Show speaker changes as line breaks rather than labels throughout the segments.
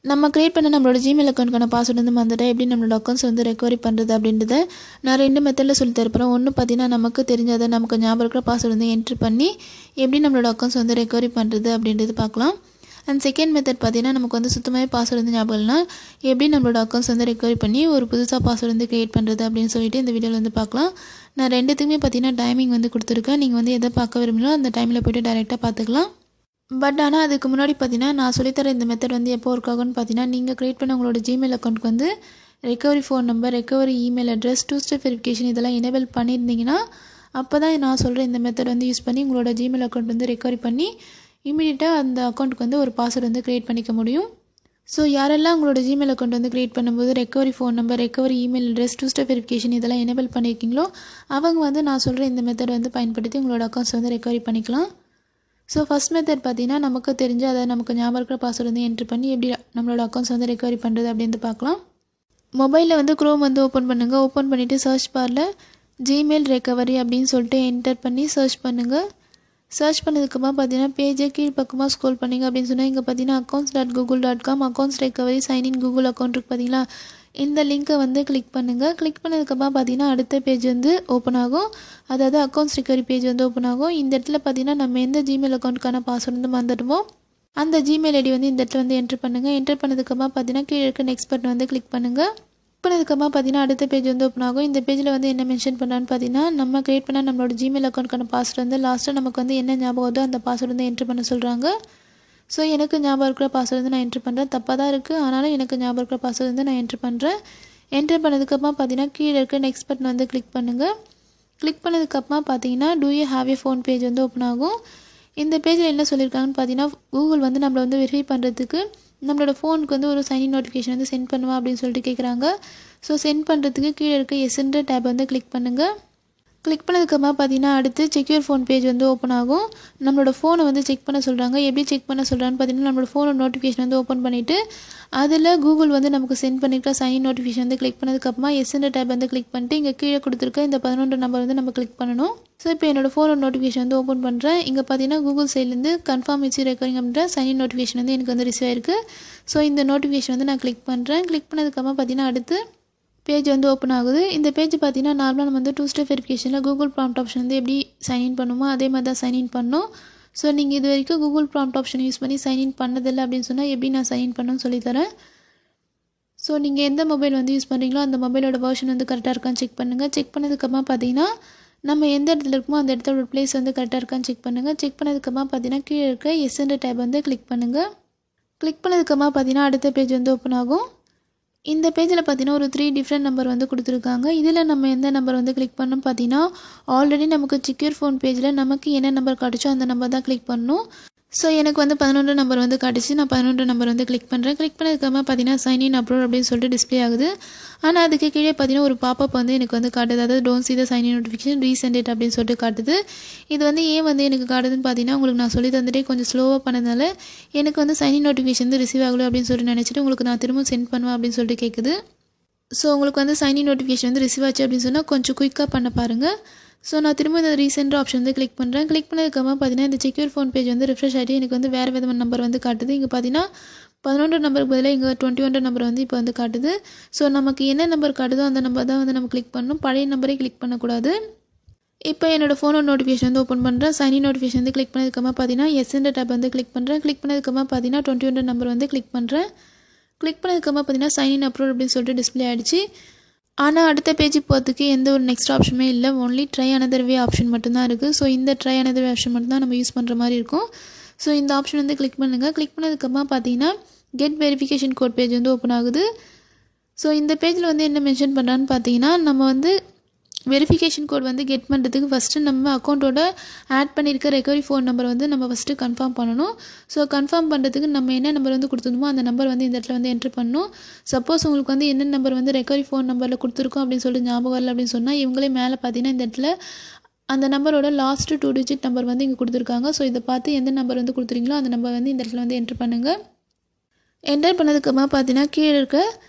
நம்ம கிரியேட் பண்ண நம்மளோட ஜிமெயில் அக்கௌண்ட்க்கான பாஸ்வேர்டு வந்து மறந்துட்டா எப்படி நம்மளோட அக்கௌண்ட்ஸ் வந்து ரெக்கவரி பண்ணுறது அப்படின்றத நான் 2 மெத்தடில் சொல்லி தரப்போகிறேன். ஒன்று பார்த்தீங்கன்னா நமக்கு தெரிஞ்சதை நமக்கு ஞாபகம் இருக்கிற பாஸ்வேர்டு வந்து என்ட்ரு பண்ணி எப்படி நம்மளோட அக்கௌண்ட்ஸ் வந்து ரெக்கவரி பண்ணுறது அப்படின்றது பார்க்கலாம். அண்ட் செகண்ட் மெத்தட் பார்த்தீங்கன்னா நமக்கு வந்து சுத்தமாகவே பாஸ்வேர்டு வந்து ஞாபகம் இல்லைனா எப்படி நம்மளோட அக்கௌண்ட்ஸ் வந்து ரெக்கவரி பண்ணி ஒரு புதுசாக பாஸ்வேர்டு வந்து கிரியேட் பண்ணுறது அப்படின்னு சொல்லிட்டு இந்த வீடியோவில் வந்து பார்க்கலாம். நான் ரெண்டுத்துக்குமே பார்த்தீங்கன்னா டைமிங் வந்து கொடுத்துருக்கேன். நீங்கள் வந்து எதை பார்க்க விரும்புகிறோம் அந்த டைமில் போய்ட்டு டைரெக்டாக பார்த்துக்கலாம். பட் ஆனால் அதுக்கு முன்னாடி பார்த்தீங்கன்னா நான் சொல்லித்தர இந்த மெத்தட் வந்து எப்போ ஒர்க் ஆகும்னு பார்த்தீங்கன்னா நீங்கள் கிரியேட் பண்ண உங்களோட ஜிமெயில் அக்கௌண்ட்க்கு வந்து recovery phone number, recovery email address, 2 step verification இதெல்லாம் எனேபிள் பண்ணியிருந்தீங்கன்னா அப்போ தான் நான் சொல்கிற இந்த மெத்தட் வந்து யூஸ் பண்ணி உங்களோட ஜிமெயில் அக்கௌண்ட் வந்து ரெக்கவரி பண்ணி இமீடியட்டாக அந்த அக்கௌண்ட்டுக்கு வந்து ஒரு பாஸ்வேர்டு வந்து க்ரியேட் பண்ணிக்க முடியும். ஸோ யாரெல்லாம் உங்களோட ஜிமெயில் அக்கௌண்ட் வந்து க்ரியேட் பண்ணும்போது recovery phone number, recovery email address, 2 step verification இதெல்லாம் எனேபிள் பண்ணியிருக்கீங்களோ அவங்க வந்து நான் சொல்கிற இந்த மெத்தட் வந்து பயன்படுத்தி உங்களோட அக்கௌண்ட்ஸ் வந்து ரெக்கவரி பண்ணிக்கலாம். ஸோ ஃபஸ்ட் மெத்தட் பார்த்தீங்கன்னா நமக்கு தெரிஞ்ச அதை நமக்கு ஞாபகம் இருக்கிற பாஸ்வேர்டு வந்து என்ட்ரு பண்ணி எப்படி நம்மளோட அக்கௌண்ட்ஸ் வந்து ரெக்கவரி பண்ணுறது அப்படின்னு பார்க்கலாம். மொபைலில் வந்து க்ரோம் வந்து ஓப்பன் பண்ணுங்கள். ஓப்பன் பண்ணிவிட்டு சர்ச் பாரில் ஜிமெயில் ரெக்கவரி அப்படின்னு சொல்லிட்டு என்டர் பண்ணி சர்ச் பண்ணுங்கள். சர்ச் பண்ணதுக்கப்புறம் பார்த்தீங்கன்னா பேஜை கீழ் பக்கமாக ஸ்க்ரோல் பண்ணிங்க அப்படின்னு சொன்னால் இங்கே பார்த்தீங்கன்னா accounts.google.com accounts recovery sign in Google account இருக்குது பார்த்தீங்களா, இந்த லிங்க்கை வந்து கிளிக் பண்ணுங்கள். கிளிக் பண்ணதுக்கப்புறம் பார்த்தீங்கன்னா அடுத்த பேஜ் வந்து ஓப்பன் ஆகும். அதாவது அக்கௌண்ட்ஸ் ரெக்கவரி பேஜ் வந்து ஓப்பன் ஆகும். இந்த இடத்துல பார்த்தீங்கன்னா நம்ம எந்த ஜிமெயில் அக்கௌண்ட்டுக்கான பாஸ்வேர்டு வந்து மறந்துடுமோ அந்த ஜிமெயில் ஐடி வந்து இந்த இடத்துல வந்து என்ட்ரு பண்ணுங்கள். என்ட்ரு பண்ணதுக்கப்புறம் பார்த்தீங்கன்னா கீழே இருக்க நெக்ஸ்ட் பட்டன் வந்து கிளிக் பண்ணுங்கள். கிளிக் பண்ணதுக்கப்புறம் பார்த்தீங்கன்னா அடுத்த பேஜ் வந்து ஓப்பன் ஆகும். இந்த பேஜில் வந்து என்ன மென்ஷன் பண்ணான்னு பார்த்தீங்கன்னா நம்ம கிரியேட் பண்ண நம்மளோட ஜிமெயில் அக்கௌண்ட்டுக்கான பாஸ்வேர்டு வந்து லாஸ்ட்டாக நமக்கு வந்து என்ன ஞாபகம் வருதோ அந்த பாஸ்வேர்டு வந்து என்ட்ரு பண்ண சொல்கிறாங்க. ஸோ எனக்கு ஞாபகம் இருக்கிற பாஸ்வேர்டு வந்து நான் என்ட்ரு பண்ணுறேன். தப்பாக தான் இருக்குது, ஆனாலும் எனக்கு ஞாபகம் இருக்கிற பாஸ்வேர்டு வந்து நான் என்ட்ரு பண்ணுறேன். என்ட்ரு பண்ணதுக்கப்புறம் பார்த்தீங்கன்னா கீழே இருக்க நெக்ஸ்ட் பட்டன் வந்து கிளிக் பண்ணுங்கள். கிளிக் பண்ணதுக்கப்புறமா பார்த்தீங்கன்னா do you have a phone page வந்து ஓப்பன் ஆகும். இந்த பேஜில் என்ன சொல்லியிருக்காங்கன்னு பார்த்தீங்கன்னா கூகுள் வந்து நம்மளை வந்து வெரிஃபை பண்ணுறதுக்கு நம்மளோட ஃபோனுக்கு வந்து ஒரு சைன்இன் நோட்டிஃபிகேஷன் வந்து சென்ட் பண்ணுவா அப்படின்னு சொல்லிட்டு கேட்குறாங்க. ஸோ சென்ட் பண்ணுறதுக்கு கீழே இருக்க எஸ்ன்ற டேப் வந்து கிளிக் பண்ணுங்கள். கிளிக் பண்ணதுக்கப்புறமா பார்த்தீங்கன்னா அடுத்து செக்யூர் ஃபோன் பேஜ் வந்து ஓப்பன் ஆகும். நம்மளோட ஃபோனை வந்து செக் பண்ண சொல்கிறாங்க. எப்படி செக் பண்ண சொல்கிறான்னு பார்த்தீங்கன்னா நம்மளோட ஃபோனோட நோட்டிஃபிகேஷன் வந்து ஓப்பன் பண்ணிவிட்டு அதில் கூகுள் வந்து நமக்கு சென்ட் பண்ணியிருக்க சைன் நோட்டிஃபிகேஷன் வந்து கிளிக் பண்ணதுக்கப்புறமா எஸ்ன்ற டேப் வந்து கிளிக் பண்ணிட்டு இங்கே கீழே கொடுத்துருக்க இந்த 11 நம்பர் வந்து நம்ம கிளிக் பண்ணணும். ஸோ இப்போ என்னோடய ஃபோனோட நோட்டிஃபிகேஷன் வந்து ஓப்பன் பண்ணுறேன். இங்கே பார்த்தீங்கன்னா கூகுள் சைட்லேருந்து கன்ஃபார்ம் இட்ஸ் ரெக்கவரிங் அப்படின்ற சைன் நோட்டிஃபிகேஷன் வந்து எனக்கு வந்து ரிசீவ் ஆயிருக்கு. ஸோ இந்த நோட்டிஃபிகேஷன் வந்து நான் கிளிக் பண்ணுறேன். கிளிக் பண்ணதுக்கப்புறமா பார்த்தீங்கன்னா அடுத்து பேஜ் வந்து ஓப்பன் ஆகுது. இந்த பேஜ் பார்த்தீங்கன்னா நார்மலாக நம்ம வந்து 2 ஸ்டெப் வெரிஃபிகேஷனில் கூகுள் ப்ராம்ப்ட் ஆப்ஷன் வந்து எப்படி சைன்இன் பண்ணுமோ அதே மாதிரி தான் சைன்இன் பண்ணணும். ஸோ நீங்கள் இது வரைக்கும் கூகுள் ப்ராம்ப்ட் ஆப்ஷன் யூஸ் பண்ணி சைன்இன் பண்ணதில்லை அப்படின்னு சொன்னால் எப்படி நான் சைன்இன் பண்ணணும்னு சொல்லித்தரேன். ஸோ நீங்கள் எந்த மொபைல் வந்து யூஸ் பண்ணுறீங்களோ அந்த மொபைலோட வெர்ஷன் வந்து கரெக்டாக இருக்கான்னு செக் பண்ணுங்கள். செக் பண்ணதுக்கப்புறமா பார்த்தீங்கன்னா நம்ம எந்த இடத்துல இருக்குமோ அந்த இடத்தோட பிளேஸ் வந்து கரெக்டாக இருக்கான்னு செக் பண்ணுங்கள். செக் பண்ணதுக்கப்புறமா பார்த்தீங்கன்னா கீழே இருக்க எஸ்ன்ற டேப் வந்து கிளிக் பண்ணுங்கள். கிளிக் பண்ணதுக்கப்புறமா பார்த்தீங்கன்னா அடுத்த பேஜ் வந்து ஓப்பன் ஆகும். இந்த பேஜில் பார்த்தீங்கன்னா ஒரு 3 டிஃப்ரெண்ட் நம்பர் வந்து கொடுத்துருக்காங்க. இதில் நம்ம எந்த நம்பர் வந்து கிளிக் பண்ணணும் பார்த்தீங்கன்னா ஆல்ரெடி நமக்கு செக்யூர் ஃபோன் பேஜில் நமக்கு என்ன நம்பர் காட்டுச்சோ அந்த நம்பர் தான் கிளிக் பண்ணணும். ஸோ எனக்கு வந்து 11 நம்பர் வந்து காட்டுச்சு. நான் 11 நம்பர் வந்து கிளிக் பண்ணுறேன். கிளிக் பண்ணதுக்கப்புறமா பார்த்தீங்கன்னா சைன் இன் அப்லோட் அப்படின்னு சொல்லிட்டு டிஸ்பிளே ஆகுது. ஆனால் அதுக்கு கீழே பார்த்தீங்கன்னா ஒரு பாப்பப் வந்து எனக்கு வந்து காட்டுது. அதாவது don't see the sign in notification recent date அப்படின்னு சொல்லிட்டு காட்டுது. இது வந்து ஏன் வந்து எனக்கு காட்டுதுன்னு பார்த்தீங்கன்னா உங்களுக்கு நான் சொல்லி தந்துட்டே கொஞ்சம் ஸ்லோவாக பண்ணதுனால எனக்கு வந்து சைன் இன் நோட்டிஃபிகேஷன் வந்து ரிசீவ் ஆகலை அப்படின்னு சொல்லிட்டு நினச்சிட்டு உங்களுக்கு நான் திரும்ப சென்ட் பண்ணுவேன் அப்படின்னு சொல்லிட்டு கேட்குது. ஸோ உங்களுக்கு வந்து சைன் இன் நோட்டிஃபிகேஷன் வந்து ரிசீவ் ஆச்சு அப்படின்னு சொன்னால் கொஞ்சம் குயிக்காக பண்ண பாருங்கள். ஸோ நான் திரும்ப இந்த ரீசெண்ட் ஆப்ஷன் வந்து கிளிக் பண்ணுறேன். கிளிக் பண்ணதுக்கப்புறமா பார்த்தீங்கன்னா இந்த செக்யூர் ஃபோன் பேஜ் வந்து ரிஃப்ரெஷ் ஆகிட்டு எனக்கு வந்து வேறு விதமான நம்பர் வந்து காட்டுது. இங்கே பார்த்தீங்கன்னா 11 நம்பருக்கு பதிலாக இங்கே 21 நம்பர் வந்து இப்போ வந்து காட்டுது. ஸோ நமக்கு என்ன நம்பர் காட்டுதோ அந்த நம்பர் தான் வந்து நம்ம கிளிக் பண்ணணும். பழைய நம்பரே கிளிக் பண்ணக்கூடாது. இப்போ என்னோடய ஃபோனோட நோட்டிஃபிகேஷன் வந்து ஓப்பன் பண்ணுறேன். சைன் இன் நோட்டிஃபிகேஷன் வந்து கிளிக் பண்ணதுக்கப்புறமா பார்த்தீங்கன்னா எஸ்ன்ற டேப் வந்து கிளிக் பண்ணுறேன். கிளிக் பண்ணதுக்கப்புறமா பார்த்தீங்கன்னா 21 நம்பர் வந்து கிளிக் பண்ணுறேன். கிளிக் பண்ணதுக்கப்புறமா பார்த்தீங்கன்னா சைன் இன் அப்லோட் அப்படின்னு சொல்லிட்டு டிஸ்பிளே ஆகிடுச்சு. ஆனால் அடுத்த பேஜுக்கு போகிறதுக்கு எந்த ஒரு நெக்ஸ்ட் ஆப்ஷனுமே இல்லை. Only try another way option மட்டும்தான் இருக்குது. ஸோ இந்த ட்ரை அனதர் வே ஆப்ஷன் மட்டும்தான் நம்ம யூஸ் பண்ணுற மாதிரி இருக்கும். ஸோ இந்த ஆப்ஷன் வந்து கிளிக் பண்ணுங்கள். கிளிக் பண்ணதுக்கப்புறமா பார்த்தீங்கன்னா கெட் வெரிஃபிகேஷன் கோட் பேஜ் வந்து ஓப்பன் ஆகுது. ஸோ இந்த பேஜில் வந்து என்ன மென்ஷன் பண்ணுறான்னு பார்த்தீங்கன்னா நம்ம வந்து வெரிஃபிகேஷன் கோட் வந்து கெட் பண்ணுறதுக்கு ஃபஸ்ட்டு நம்ம அக்கௌண்ட்டோட ஆட் பண்ணியிருக்க ரெக்கவரி ஃபோன் நம்பர் வந்து நம்ம ஃபஸ்ட்டு கன்ஃபார்ம் பண்ணணும். ஸோ கன்ஃபார்ம் பண்ணுறதுக்கு நம்ம என்ன நம்பர் வந்து கொடுத்துருந்தோமோ அந்த நம்பர் வந்து இந்த இடத்துல வந்து என்ட்ரு பண்ணணும். சப்போஸ் உங்களுக்கு வந்து என்ன நம்பர் வந்து ரெக்கவரி ஃபோன் நம்பரில் கொடுத்துருக்கோம் அப்படின்னு சொல்லிட்டு ஞாபகம் வரல அப்படின்னு சொன்னால் இவங்களே மேலே பார்த்தீங்கன்னா இந்த இடத்துல அந்த நம்பரோட லாஸ்ட்டு 2 டிஜிட் நம்பர் வந்து இங்கே கொடுத்துருக்காங்க. ஸோ இதை பார்த்து எந்த நம்பர் வந்து கொடுத்துறீங்களோ அந்த நம்பர் வந்து இந்த இடத்துல வந்து என்ட்ரு பண்ணுங்கள். என்டர் பண்ணதுக்கப்புறமா பார்த்தீங்கன்னா கீழே இருக்க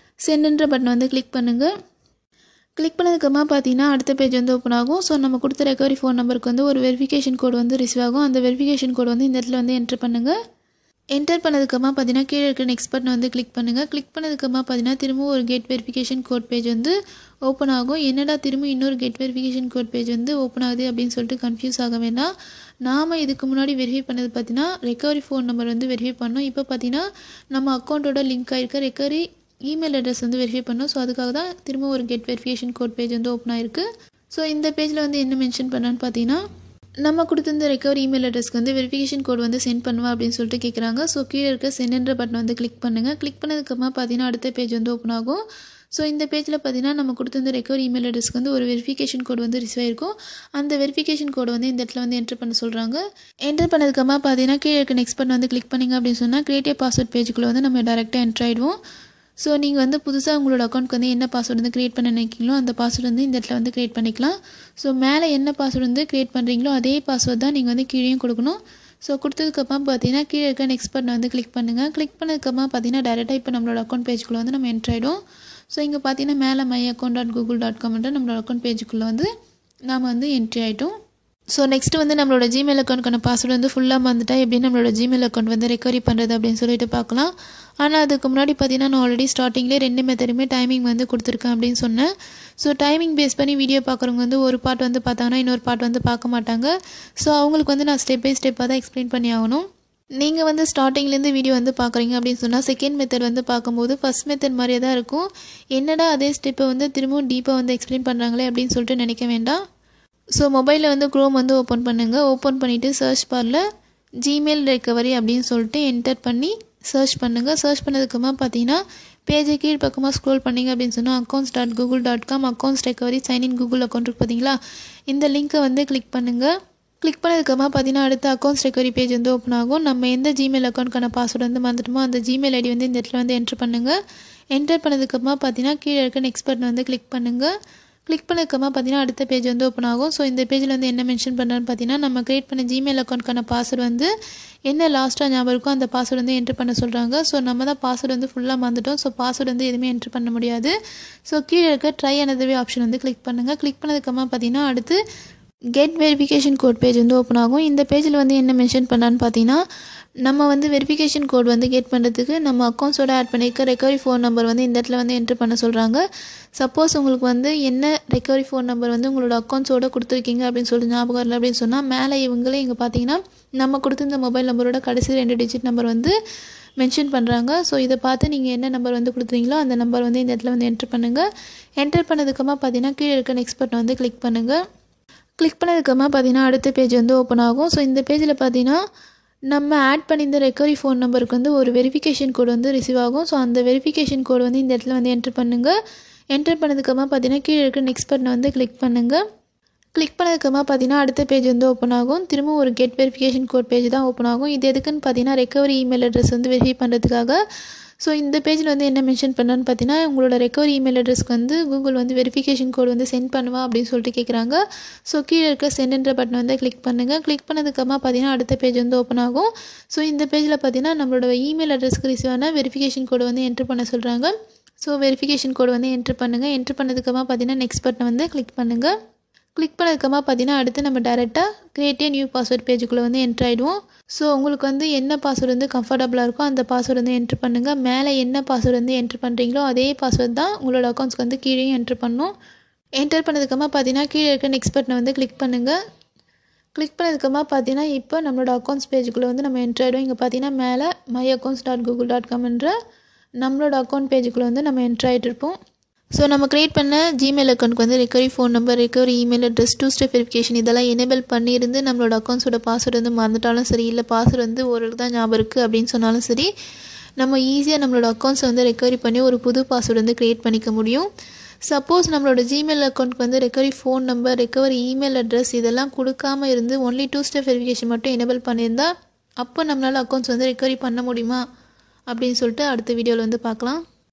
சென்ட்ன்ற பட்டன் வந்து கிளிக் பண்ணுங்கள். கிளிக் பண்ணதுக்கப்புறமா பார்த்தீங்கன்னா அடுத்த பேஜ் வந்து ஓப்பன் ஆகும். ஸோ நம்ம கொடுத்த ரெக்கவரி ஃபோன் நம்பருக்கு வந்து ஒரு வெரிஃபிகேஷன் கோட் வந்து ரிசீவ் ஆகும். அந்த வெரிஃபிகேஷன் கோட் வந்து இந்த இடத்துல வந்து என்ட்ரு பண்ணுங்கள். என்டர் பண்ணதுக்கப்புறமா பார்த்தீங்கன்னா கீழே இருக்க நெக்ஸ்ட் பட்டனை வந்து கிளிக் பண்ணுங்கள். கிளிக் பண்ணதுக்கப்புறமா பார்த்தீங்கன்னா திரும்ப ஒரு கெட் வெரிஃபிகேஷன் கோட் பேஜ் வந்து ஓப்பன் ஆகும். என்னடா திரும்ப இன்னொரு கெட் வெரிஃபிகேஷன் கோட் பேஜ் வந்து ஓப்பன் ஆகுது அப்படின்னு சொல்லிட்டு கன்ஃபியூஸ் ஆக வேண்டாம். நாம் இதுக்கு முன்னாடி வெரிஃபை பண்ணது பார்த்தீங்கன்னா ரெக்கவரி ஃபோன் நம்பர் வந்து வெரிஃபை பண்ணோம். இப்போ பார்த்தீங்கன்னா நம்ம அக்கௌண்ட்டோட லிங்க் ஆகிருக்க ரெக்கவரி இமெயில் அட்ரஸ் வந்து வெரிஃபை பண்ணோம். ஸோ அதுக்காக தான் திரும்ப ஒரு கெட் வெரிஃபிகேஷன் கோட் பேஜ் வந்து ஓப்பன் ஆகிருக்கு. ஸோ இந்த பேஜில் வந்து என்ன மென்ஷன் பண்ணான்னு பார்த்தீங்கன்னா நம்ம கொடுத்துருந்த ரெக்கவரி இமெயில் அட்ரஸ்க்கு வந்து வெரிஃபிகேஷன் கோட் வந்து சென்ட் பண்ணுவா அப்படின்னு சொல்லிட்டு கேட்குறாங்க. ஸோ கீழே இருக்க சென்ட்ன்ற பட்டன் வந்து கிளிக் பண்ணுங்கள். கிளிக் பண்ணதுக்கப்புறமா பார்த்தீங்கன்னா அடுத்த பேஜ் வந்து ஓப்பன் ஆகும். ஸோ இந்த பேஜில் பார்த்தீங்கன்னா நம்ம கொடுத்துருந்த ரெக்கவரி இமெயில் அட்ரஸ்க்கு வந்து ஒரு வெரிஃபிகேஷன் கோட் வந்து ரிசீவ் ஆயிருக்கும். அந்த வெரிஃபிகேஷன் கோட் வந்து இந்த இடத்துல வந்து என்டர் பண்ண சொல்கிறாங்க. என்டர் பண்ணதுக்கப்புறமா பார்த்தீங்கன்னா கீழே இருக்க நெக்ஸ்ட் பட்டன் வந்து கிளிக் பண்ணிங்க அப்படின்னு சொன்னால் கிரியேட்டிவ் பாஸ்வேர்ட் பேஜுக்குள்ளே வந்து நம்ம டேரெக்டாக என்டர் ஆகிடுவோம். ஸோ நீங்கள் வந்து புதுசாக உங்களோட அக்கௌண்ட்க்கு வந்து என்ன பாஸ்வேர்டு வந்து க்ரியேட் பண்ண நினைக்கிறீங்களோ அந்த பாஸ்வேர்டு வந்து இந்த இடத்துல வந்து க்ரியேட் பண்ணிக்கலாம். ஸோ மேலே என்ன பாஸ்வேர்டு வந்து க்ரியேட் பண்ணுறீங்களோ அதே பாஸ்வேர்டு தான் நீங்கள் வந்து கீழேயும் கொடுக்கணும். ஸோ கொடுத்ததுக்கப்புறம் பார்த்தீங்கன்னா கீழே இருக்க நெக்ஸ்ட் பட்டனை வந்து கிளிக் பண்ணுங்கள். கிளிக் பண்ணதுக்கப்புறம் பார்த்தீங்கன்னா டேரெக்டாக இப்போ நம்மளோட அக்கௌண்ட் பேஜுக்குள்ளே வந்து நம்ம என்டர் ஆகிடும். ஸோ இங்கே பார்த்தீங்கன்னா மேலே myaccount.google.com நம்மளோட அக்கௌண்ட் பேஜுக்குள்ளே வந்து நாம் வந்து என்ட்ரி ஆகிட்டோம். ஸோ நெக்ஸ்ட்டு வந்து நம்மளோட ஜிமெயில் அக்கௌண்ட்க்கான பாஸ்வேர்டு வந்து ஃபுல்லாக வந்துட்டா எப்படின்னு நம்மளோட ஜிமெயில் அக்கௌண்ட் வந்து ரெக்கவரி பண்ணுறது அப்படின்னு சொல்லிட்டு பார்க்கலாம். ஆனால் அதுக்கு முன்னாடி பார்த்தீங்கன்னா நான் ஆல்ரெடி ஸ்டார்டிங்லேயே 2 மெத்தடுமே டைமிங் வந்து கொடுத்துருக்கேன் அப்படின்னு சொன்னேன். ஸோ டைமிங் பேஸ் பண்ணி வீடியோ பார்க்குறவங்க வந்து ஒரு பார்ட் வந்து பார்த்தாங்கன்னா இன்னொரு பார்ட் வந்து பார்க்க மாட்டாங்க. ஸோ அவங்களுக்கு வந்து நான் ஸ்டெப் பை ஸ்டெப்பாக தான் எக்ஸ்பிளைன் பண்ணி ஆகணும். நீங்கள் வந்து ஸ்டார்டிங்லேருந்து வீடியோ வந்து பார்க்குறீங்க அப்படின்னு சொன்னால் செகண்ட் மெத்தட் வந்து பார்க்கும்போது ஃபஸ்ட் மெத்தட் மாதிரியே தான் இருக்கும். என்னடா அதே ஸ்டெப்பை வந்து திரும்பவும் டீப்பாக வந்து எக்ஸ்பிளைன் பண்ணுறாங்களே அப்படின்னு சொல்லிட்டு நினைக்க வேண்டாம். ஸோ மொபைலில் வந்து க்ரோம் வந்து ஓப்பன் பண்ணுங்கள். ஓப்பன் பண்ணிவிட்டு சர்ச் பாரில் ஜிமெயில் ரெக்கவரி அப்படின்னு சொல்லிட்டு என்டர் பண்ணி சர்ச் பண்ணுங்கள். சர்ச் பண்ணதுக்கப்புறமா பார்த்தீங்கன்னா பேஜை கீழ் பக்கமாக ஸ்க்ரோல் பண்ணிங்க அப்படின்னு சொன்னால் accounts.google.com accounts recovery sign in Google account இருக்குது பார்த்தீங்களா, இந்த லிங்க்கை வந்து கிளிக் பண்ணுங்கள். கிளிக் பண்ணதுக்கப்புறமா பார்த்தீங்கன்னா அடுத்த அக்கௌண்ட்ஸ் ரெக்கவரி பேஜ் வந்து ஓப்பன் ஆகும். நம்ம எந்த ஜிமெயில் அக்கௌண்ட்க்கான பாஸ்வேர்டு வந்து மறந்துட்டோமோ அந்த ஜிமெயில் ஐடி வந்து இந்த இடத்துல வந்து என்டர் பண்ணுங்கள். என்டர் பண்ணதுக்கப்புறமா பார்த்தீங்கன்னா கீழே இருக்க நெக்ஸ்ட் பட்டன் வந்து கிளிக் பண்ணுங்கள். கிளிக் பண்ணதுக்கப்புறமா பார்த்தீங்கன்னா அடுத்த பேஜ் வந்து ஓப்பன் ஆகும். ஸோ இந்த பேஜில் வந்து என்ன மென்ஷன் பண்ணுறான்னு பார்த்தீங்கன்னா நம்ம க்ரியேட் பண்ண ஜிமெயில் அக்கௌண்ட்க்கான பாஸ்வேர்டு வந்து என்ன லாஸ்ட்டாக ஞாபகம் இருக்கோ அந்த பாஸ்வேர்டு வந்து என்ட்ரு பண்ண சொல்கிறாங்க. ஸோ நம்ம தான் பாஸ்வேர்டு வந்து ஃபுல்லாக மறந்துட்டோம். ஸோ பாஸ்வேர்டு வந்து எதுவுமே என்ட்ரு பண்ண முடியாது. ஸோ கீழே இருக்க ட்ரை another way ஆப்ஷன் வந்து கிளிக் பண்ணுங்கள். கிளிக் பண்ணதுக்கப்புறமா பார்த்தீங்கன்னா அடுத்து கெட் வெரிஃபிகேஷன் கோட் பேஜ் வந்து ஓப்பன் ஆகும். இந்த பேஜில் வந்து என்ன மென்ஷன் பண்ணான்னு பார்த்தீங்கன்னா நம்ம வந்து வெரிஃபிகேஷன் கோட் வந்து கெட் பண்ணுறதுக்கு நம்ம அக்கௌண்ட்ஸோட ஆட் பண்ணியிருக்க ரெக்கவரி ஃபோன் நம்பர் வந்து இந்த இடத்துல வந்து என்ட்ரு பண்ண சொல்கிறாங்க. சப்போஸ் உங்களுக்கு வந்து என்ன ரெக்கவரி ஃபோன் நம்பர் வந்து உங்களோட அக்கௌண்ட்ஸோட கொடுத்துருக்கீங்க அப்படின்னு சொல்லிட்டு ஞாபகம் இல்லை அப்படின்னு சொன்னால் மேலே இவங்களே இங்கே பார்த்தீங்கன்னா நம்ம கொடுத்துருந்த மொபைல் நம்பரோட கடைசி 2 டிஜிட் நம்பர் வந்து மென்ஷன் பண்ணுறாங்க. ஸோ இதை பார்த்து நீங்கள் என்ன நம்பர் வந்து கொடுத்துறீங்களோ அந்த நம்பர் வந்து இந்த இடத்துல வந்து என்ட்ரு பண்ணுங்கள். என்டர் பண்ணதுக்கப்புறமா பார்த்தீங்கன்னா கீழே இருக்க நெக்ஸ்ட் பட்டன் வந்து கிளிக் பண்ணுங்கள். கிளிக் பண்ணதுக்கப்புறமா பார்த்தீங்கன்னா அடுத்த பேஜ் வந்து ஓப்பன் ஆகும். ஸோ இந்த பேஜில் பார்த்தீங்கன்னா நம்ம ஆட் பண்ணியிருந்த ரெக்கவரி ஃபோன் நம்பருக்கு வந்து ஒரு வெரிஃபிகேஷன் கோட் வந்து ரிசீவ் ஆகும். ஸோ அந்த வெரிஃபிகேஷன் கோட் வந்து இந்த இடத்துல வந்து என்ட்ரு பண்ணுங்கள். என்டர் பண்ணதுக்கப்புறமா பார்த்தீங்கன்னா கீழே இருக்க நெக்ஸ்ட் பட்டனை வந்து கிளிக் பண்ணுங்கள். கிளிக் பண்ணதுக்கப்புறமா பார்த்தீங்கன்னா அடுத்த பேஜ் வந்து ஓப்பன் ஆகும். திரும்ப ஒரு கெட் வெரிஃபிகேஷன் கோட் பேஜ் தான் ஓப்பன் ஆகும். இது எதுக்குன்னு பார்த்தீங்கன்னா ரெக்கவரி இமெயில் அட்ரஸ் வந்து வெரிஃபை பண்ணுறதுக்காக. ஸோ இந்த பேஜில் வந்து என்ன மென்ஷன் பண்ணான்னு பார்த்தீங்கன்னா உங்களோட ரெக்கவரி இமெயில் அட்ரஸ்க்கு வந்து கூகுள் வந்து வெரிஃபிகேஷன் கோட் வந்து சென்ட் பண்ணுவா அப்படின்னு சொல்லிட்டு கேட்குறாங்க. ஸோ கீழே இருக்க சென்ட்ன்ற பட்டன் வந்து கிளிக் பண்ணுங்கள். கிளிக் பண்ணதுக்கப்புறமா பார்த்தீங்கன்னா அடுத்த பேஜ் வந்து ஓப்பன் ஆகும். ஸோ இந்த பேஜில் பார்த்தீங்கன்னா நம்மளோட இமெயில் அட்ரஸ்க்கு ரிசீவ் ஆன வெரிஃபிகேஷன் கோட் வந்து என்ட்ரு பண்ண சொல்கிறாங்க. ஸோ வெரிஃபிகேஷன் கோட் வந்து என்ட்ரு பண்ணுங்கள். என்ட்ரு பண்ணதுக்கப்புறமா பார்த்தீங்கன்னா நெக்ஸ்ட் பட்டன் வந்து கிளிக் பண்ணுங்கள். கிளிக் பண்ணதுக்கப்புறமா பார்த்தீங்கன்னா அடுத்து நம்ம டேரெக்டாக கிரியேட் a நியூ பாஸ்வேர்ட் பேஜுக்குள்ளே வந்து என்ட்ரு ஆகிடுவோம். ஸோ உங்களுக்கு வந்து என்ன பாஸ்வேர்டு வந்து கம்ஃபர்டபுளாக இருக்கோ அந்த பாஸ்வேர்டு வந்து என்ட்ரு பண்ணுங்கள். மேலே என்ன பாஸ்வேர்டு வந்து என்ட்ரு பண்ணுறீங்களோ அதே பாஸ்வேர்டு தான் உங்களோட அக்கௌண்ட்ஸ்க்கு வந்து கீழேயும் என்ட்ரு பண்ணணும். என்டர் பண்ணதுக்கப்புறமா பார்த்தீங்கன்னா கீழே இருக்க நெக்ஸ்ட் பட்டனை வந்து கிளிக் பண்ணுங்கள். கிளிக் பண்ணதுக்கப்புறமா பார்த்தீங்கன்னா இப்போ நம்மளோட அக்கௌண்ட்ஸ் பேஜுக்குள்ளே வந்து நம்ம என்ட்ரு ஆகிடும். இங்கே பார்த்தீங்கன்னா மேலே myaccounts.google.com நம்மளோட அக்கௌண்ட் பேஜுக்குள்ளே வந்து நம்ம என்ட்ரு ஆகிட்டு இருப்போம். ஸோ நம்ம க்ரியேட் பண்ண ஜிமெயில் அக்கௌண்ட்க்கு வந்து recovery phone number, recovery email address, 2 step verification இதெல்லாம் எனேபிள் பண்ணியிருந்து நம்மளோட அக்கௌண்ட்ஸோட பாஸ்வேர்டு வந்து மறந்துட்டாலும் சரி, இல்லை பாஸ்வேர்டு வந்து ஒரு தான் ஞாபகம் இருக்குது அப்படின்னு சொன்னாலும் சரி, நம்ம ஈஸியாக நம்மளோட அக்கௌண்ட்ஸை வந்து ரெக்கவரி பண்ணி ஒரு புது பாஸ்வேர்டு வந்து க்ரியேட் பண்ணிக்க முடியும். சப்போஸ் நம்மளோட ஜிமெயில் அக்கௌண்ட்க்கு வந்து recovery phone number, recovery email address இதெல்லாம் கொடுக்காமல் இருந்து ஒன்லி 2 ஸ்டெப் வெரிஃபிகேஷன் மட்டும் எனேபிள் பண்ணியிருந்தா அப்போ நம்மளால் அக்கௌண்ட்ஸ் வந்து ரெக்கவரி பண்ண முடியுமா அப்படின்னு சொல்லிட்டு அடுத்த வீடியோவில் வந்து பார்க்கலாம்.